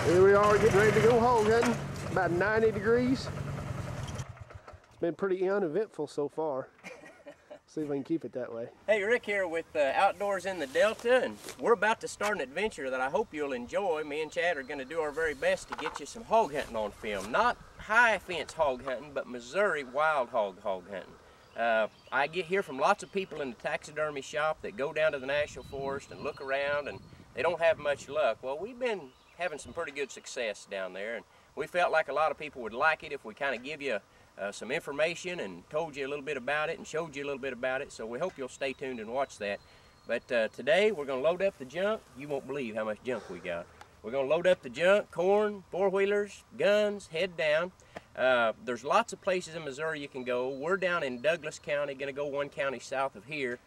Here we are getting ready to go hog hunting. About 90 degrees. It's been pretty uneventful so far. See if we can keep it that way. Hey, Rick here with Outdoors in the Delta, and we're about to start an adventure that I hope you'll enjoy. Me and Chad are going to do our very best to get you some hog hunting on film. Not high fence hog hunting, but Missouri wild hog hunting. I hear from lots of people in the taxidermy shop that go down to the National Forest and look around and they don't have much luck. Well, we've been having some pretty good success down there, and we felt like a lot of people would like it if we kind of give you some information and told you a little bit about it and showed you a little bit about it. So we hope you'll stay tuned and watch that. But today we're going to load up the junk. You won't believe how much junk we got. We're going to load up the junk, corn, four-wheelers, guns, head down. There's lots of places in Missouri you can go. We're down in Douglas County, going to go one county south of here.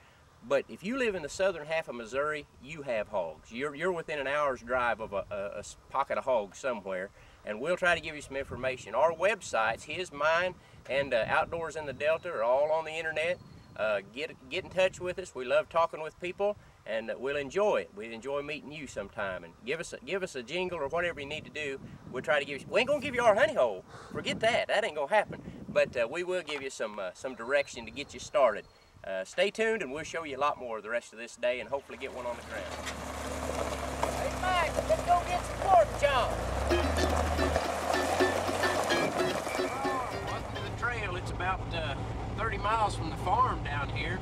But if you live in the southern half of Missouri, you have hogs. You're within an hour's drive of a pocket of hogs somewhere, and we'll try to give you some information. Our websites, his, mine, and Outdoors in the Delta, are all on the internet. Get in touch with us. We love talking with people, and we'll enjoy it. We enjoy meeting you sometime. And give us a jingle or whatever you need to do. We'll try to give you. We ain't gonna give you our honey hole. Forget that. That ain't gonna happen. But we will give you some direction to get you started. Stay tuned, and we'll show you a lot more the rest of this day, and hopefully get one on the ground. Hey, Mike, let's go get some pork chop. Welcome to the trail. It's about 30 miles from the farm down here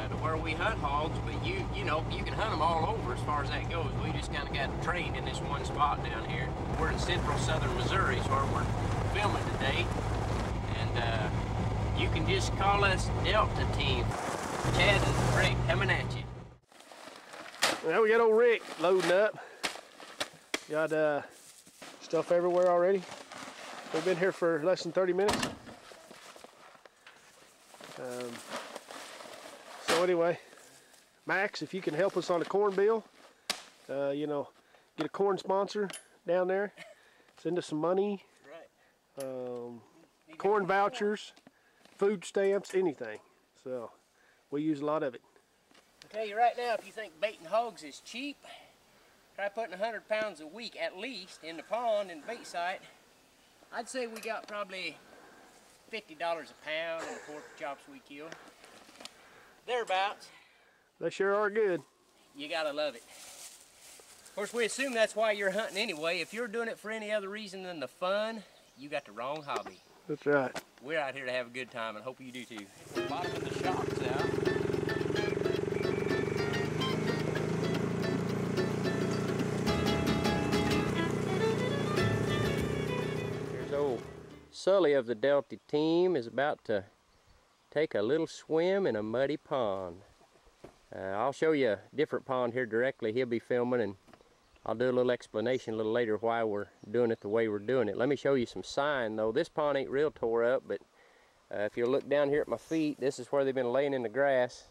to where we hunt hogs, but you know, you can hunt them all over as far as that goes. We just kind of got trained in this one spot down here. We're in central southern Missouri, is where we're filming today, and you can just call us Delta Team. Chad and Rick coming at you. Well, we got old Rick loading up. Got stuff everywhere already. We've been here for less than 30 minutes. So anyway, Max, if you can help us on a corn bill, you know, get a corn sponsor down there, send us some money, right. Corn vouchers, food stamps, anything. So we use a lot of it. I'll tell you right now, if you think baiting hogs is cheap, try putting 100 pounds a week at least in the pond and bait site. I'd say we got probably $50 a pound in the pork chops we kill. Thereabouts. They sure are good. You gotta love it. Of course, we assume that's why you're hunting anyway. If you're doing it for any other reason than the fun, you got the wrong hobby. That's right. We're out here to have a good time, and hope you do too. Bottom of the shop's out. Here's old Sully of the Delta Team is about to take a little swim in a muddy pond. I'll show you a different pond here directly. He'll be filming, and I'll do a little explanation a little later why we're doing it the way we're doing it. Let me show you some sign though. This pond ain't real tore up, but if you look down here at my feet, this is where they've been laying in the grass.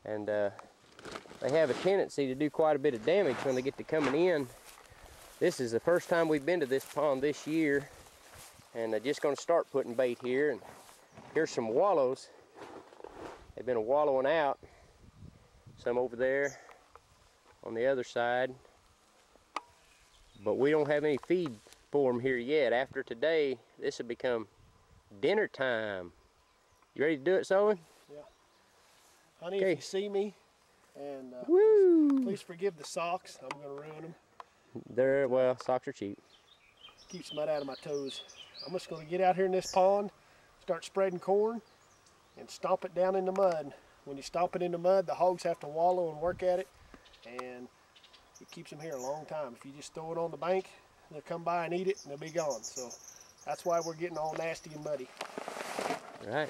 And they have a tendency to do quite a bit of damage when they get to coming in. This is the first time we've been to this pond this year, and they're just going to start putting bait here. And here's some wallows. They've been wallowing out. Some over there on the other side. But we don't have any feed for them here yet. After today, this will become dinner time. You ready to do it, Sullivan? Yeah. Honey, okay. If you see me, and please forgive the socks. I'm going to ruin them. Well, socks are cheap. Keeps mud out of my toes. I'm just going to get out here in this pond, start spreading corn, and stomp it down in the mud. When you stomp it in the mud, the hogs have to wallow and work at it, and it keeps them here a long time. If you just throw it on the bank, they'll come by and eat it, and they'll be gone. So that's why we're getting all nasty and muddy. Right.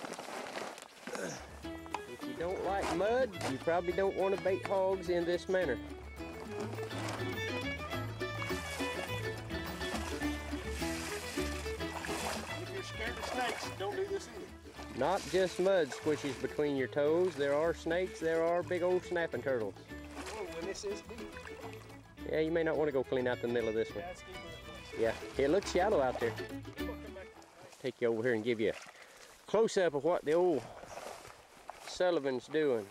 If you don't like mud, you probably don't want to bait hogs in this manner. If you're scared of snakes, don't do this either. Not just mud squishes between your toes. There are snakes, there are big old snapping turtles. Oh, and this is deep. Yeah, you may not want to go clean out the middle of this one. Yeah, it's deeper than this. Yeah, it looks shallow out there. Take you over here and give you a close-up of what the old Sullivan's doing.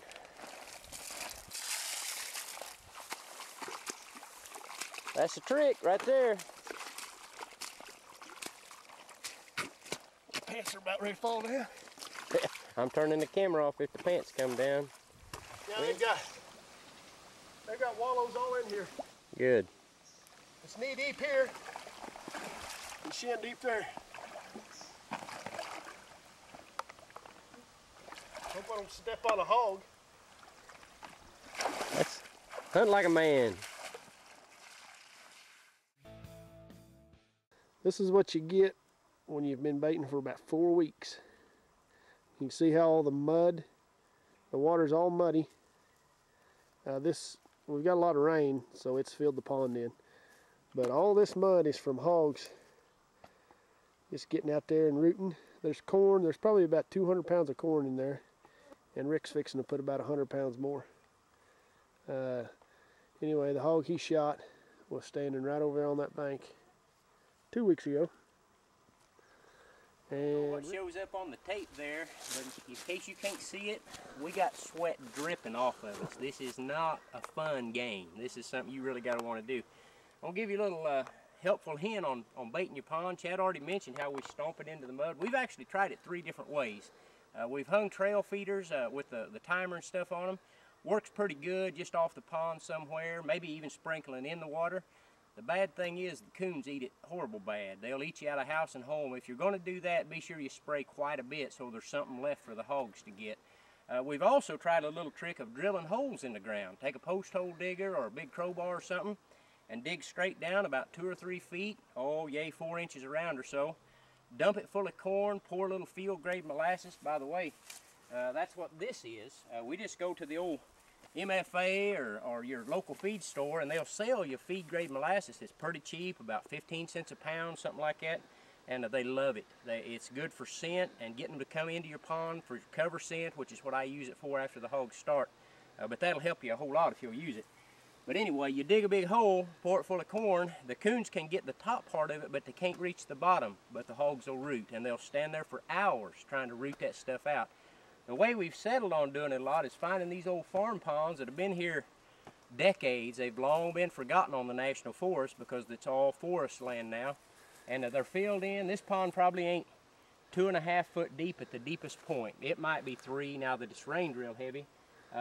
That's the trick right there. The pants are about ready to fall down. I'm turning the camera off if the pants come down. Yeah, they've got wallows all in here. Good. It's knee deep here and shin deep there. Hope I don't step on a hog. That's hunting like a man. This is what you get when you've been baiting for about 4 weeks. You can see how all the mud, the water's all muddy. We've got a lot of rain, so it's filled the pond in. But all this mud is from hogs just getting out there and rooting. There's corn. There's probably about 200 pounds of corn in there, and Rick's fixing to put about 100 pounds more. Anyway, the hog he shot was standing right over there on that bank 2 weeks ago. And what shows up on the tape there, but in case you can't see it, we got sweat dripping off of us. This is not a fun game. This is something you really got to want to do. I'll give you a little helpful hint on baiting your pond. Chad already mentioned how we stomp it into the mud. We've actually tried it 3 different ways. We've hung trail feeders with the timer and stuff on them. Works pretty good just off the pond somewhere, maybe even sprinkling in the water. The bad thing is the coons eat it horrible bad. They'll eat you out of house and home. If you're going to do that, be sure you spray quite a bit so there's something left for the hogs to get. We've also tried a little trick of drilling holes in the ground. Take a post hole digger or a big crowbar or something and dig straight down about 2 or 3 feet, 4 inches around or so. Dump it full of corn, pour a little field grade molasses. By the way, that's what this is. We just go to the old MFA or your local feed store and they'll sell you feed grade molasses. It's pretty cheap, about 15 cents a pound, something like that, and they love it. It's good for scent and getting them to come into your pond for cover scent, which is what I use it for after the hogs start. But that'll help you a whole lot if you'll use it. But anyway, you dig a big hole, pour it full of corn. The coons can get the top part of it, but they can't reach the bottom. But the hogs will root, and they'll stand there for hours trying to root that stuff out. The way we've settled on doing it a lot is finding these old farm ponds that have been here decades. They've long been forgotten on the National Forest because it's all forest land now. And they're filled in. This pond probably ain't 2.5 foot deep at the deepest point. It might be 3 now that it's rained real heavy.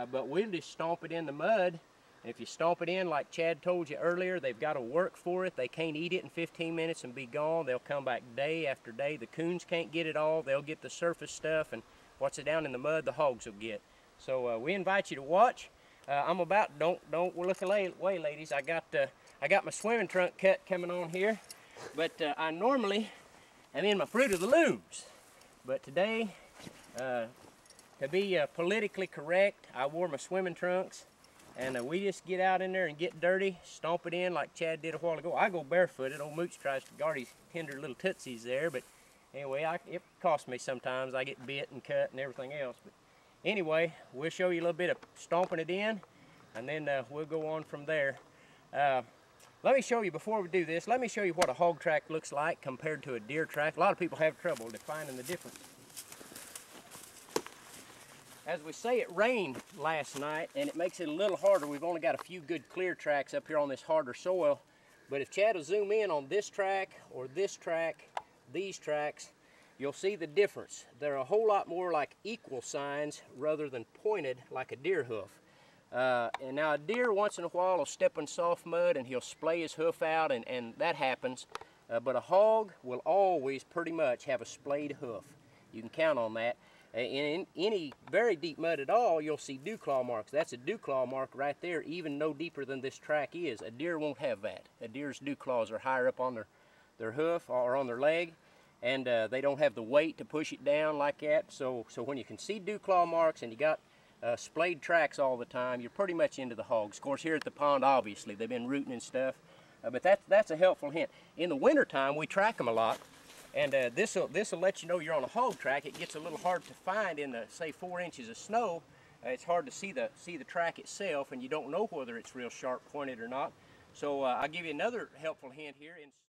But we'll just stomp it in the mud. If you stomp it in, like Chad told you earlier, they've got to work for it. They can't eat it in 15 minutes and be gone. They'll come back day after day. The coons can't get it all. They'll get the surface stuff, and what's down in the mud, the hogs will get. So we invite you to watch. I'm about, don't look away, ladies. I got my swimming trunk cut coming on here, but I normally am in my Fruit of the Looms. But today, to be politically correct, I wore my swimming trunks. And we just get out in there and get dirty, stomp it in like Chad did a while ago. I go barefooted. Old Mooch tries to guard his tender little tootsies there, but anyway, it costs me sometimes. I get bit and cut and everything else. But anyway, we'll show you a little bit of stomping it in, and then we'll go on from there. Let me show you, before we do this, let me show you what a hog track looks like compared to a deer track. A lot of people have trouble defining the difference. As we say, it rained last night, and it makes it a little harder. We've only got a few good clear tracks up here on this harder soil. But if Chad will zoom in on this track or this track, these tracks, you'll see the difference. They're a whole lot more like equal signs rather than pointed like a deer hoof. And now a deer once in a while will step in soft mud and he'll splay his hoof out, and that happens. But a hog will always pretty much have a splayed hoof. You can count on that. In any very deep mud at all, you'll see dew claw marks. That's a dew claw mark right there, even no deeper than this track is. A deer won't have that. A deer's dew claws are higher up on their hoof or on their leg, and they don't have the weight to push it down like that. So when you can see dew claw marks and you got splayed tracks all the time, you're pretty much into the hogs. Of course, here at the pond, obviously, they've been rooting and stuff, but that's a helpful hint. In the wintertime, we track them a lot. And this'll let you know you're on a hog track. It gets a little hard to find in the, say, 4 inches of snow. It's hard to see the track itself, and you don't know whether it's real sharp pointed or not. So I'll give you another helpful hint here.